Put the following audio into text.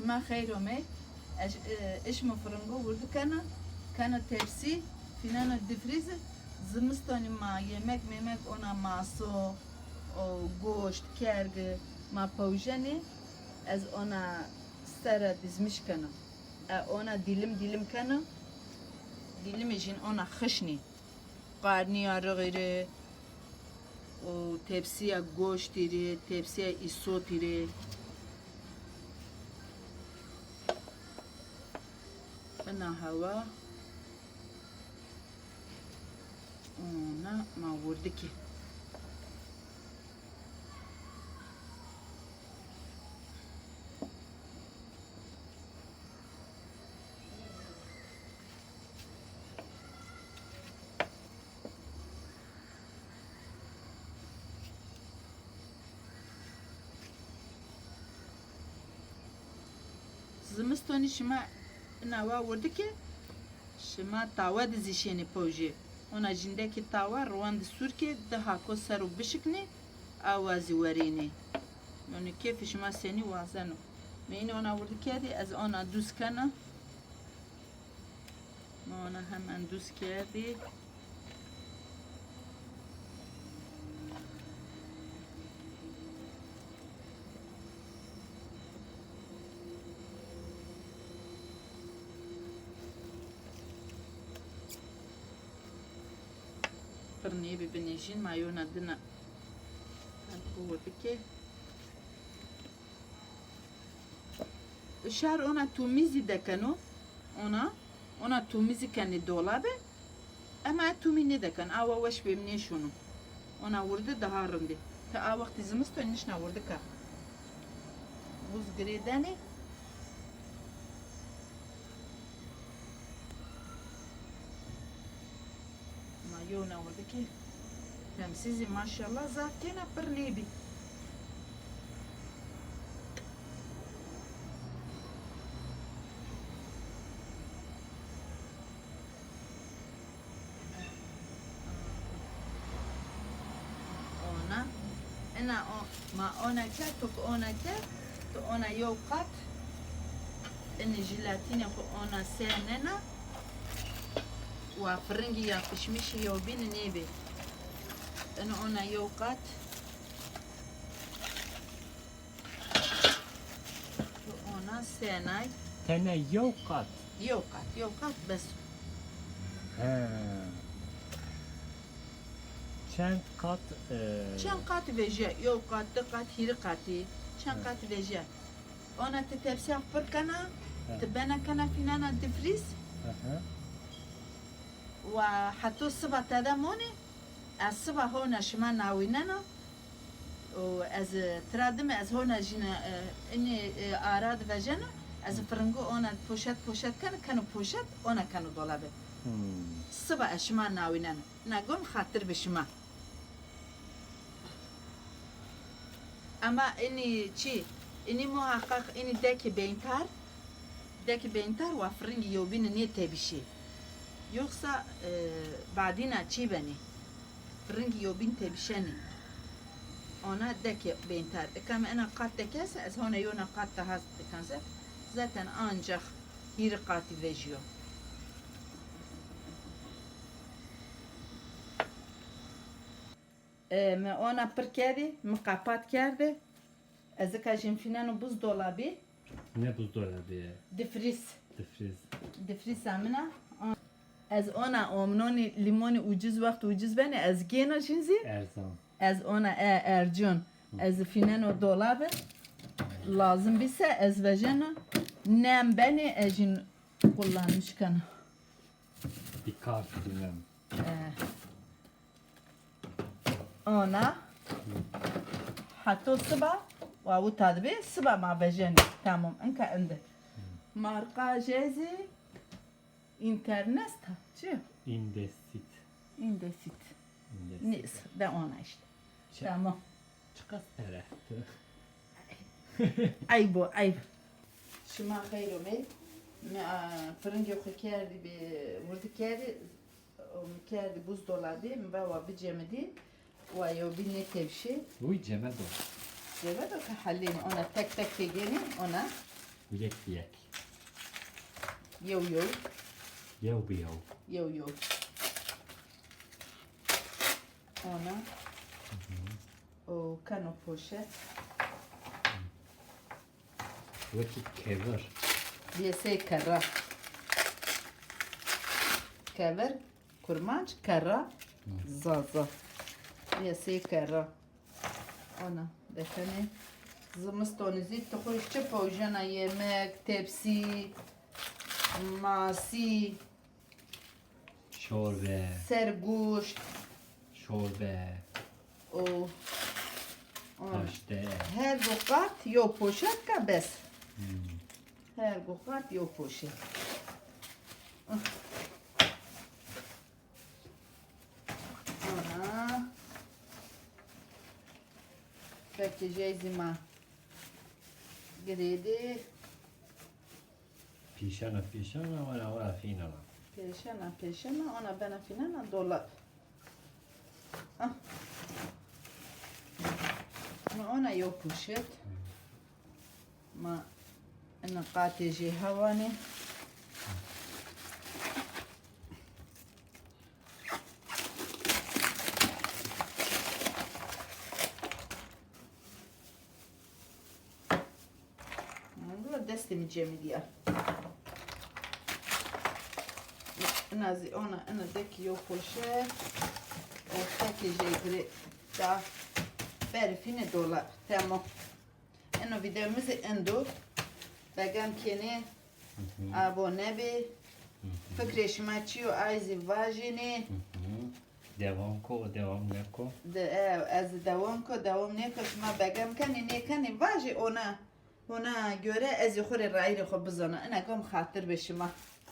شما خير ومي ايش مفرنجو ورد كان ترسي فينا الدفريز زمستاني ما yemek memek ona maso o goşt kerg ma pojeni az ona stara dizmiş kana ona dilim kana dilim için ona khshni qarniyarı gire o tepsiye goşt iri tepsiye isot iri ana hava ona ma vurdu ki زمستانی شما نوا ورده که شما تاوا دزیشینی پوجی ona jindeki tava ruan sur ke daha ko saru bishikni awazi warini yani keyf şma seni wazano meni ona vurdu kedi az ona düz kana ona hemen düz kedi فرني ببنيجين مايونا دنا هو بكي الشهر ona توميزي دكانو ona توميزي كان دولابه ama توميني دكان awa وش بمني شنو ona vurdu daha rındi ta vakti zımıston nişna vurdu ka buz gredani يونا وذكي تمسيزي ما شاء الله زاكينا برنيبي أنا ما أنا كاتوك أنا كات تو أنا يوقات إن جيلاتيني خو أنا سننا وفرنجي يا فشمشي يوبين نيبي أنا يوقات أنا سناي تنا يوقات بس چند قات چند قات veje يوقات دقات هيري قاتي چند قات veje أنا تتبسي أخبر كنا تبنا كنا فينا دفريز وحتى الصبح تدموني الصبح هنا شما ناويننا وأز ترادم أز هنا جينا إني أراد فجنا أز فرنجو أنا بوشت كانوا بوشت أنا كانوا دولابه الصبح شما ناويننا نقوم خاطر بشما أما إني شيء إني محقق إني داكي بينتار وفرنجي يوبين نيته بشي yoksa بعدين çi beni فرنجي يوبين تبشني ona deke benter kama ana qat tekese az hona yona qat tahaz tekanse zaten ancak hir qati vejiyo ما ona perkedi mqapat kerdi az kajim finan buzdolabı ne buzdolabı difriz amına از ona omnoni limoni ucuz beni az gena jinzi erzan az ona ercan az finan o dolabı lazım bise az vejena nem beni ejin kullanmış kana bir kart bilmem ona hatta sabah ve bu tadbi sabah ma vejena tamam enka ende marka jezi internet çi indesit neyse de ona işte tamam çıkas taraftı ayıp şuma hayromi فرنجي وخكاري بوردكاري ومكاري buzdolabı مبوا بجمدي ويوبيني تبشي وي جمدو جمدو كحليني أنا تك تجيني أنا Yek yek. Yo yo. Yev bir yev. Yo yo. Ona. O kano poşet. Vakit kever. Diyese kara. Kever. Kurmaç. Kara. Zaza. Diyese kara. Ona. Defene. Zımıstonizi tıkış çıpa jana yemek, tepsi, masi, Çorbe. serguş, Çorbe. o Taşte. her vukat yo poşet ka bes. Her vukat yo poşet. Ana. Peki zima. Gredi. Pişana pişana vara finala. Peşena ona bana finana dolar. Ah. Ma ona yo poşet. Ma ana qatiji havani. Bunu destimi cemiliye. Ona deki yo poşet. Ortaki jegri da berfine dolar. Tamam. Eno videomuzu endo. Begam kene abone be. Fikreşime çiyo ayzi vajini. Devam ko, devam ne ko? Az devam ne kaşma begam kani ne kani vaji ona göre az yukarı rayri خو بزنه انا قام خاطر بشما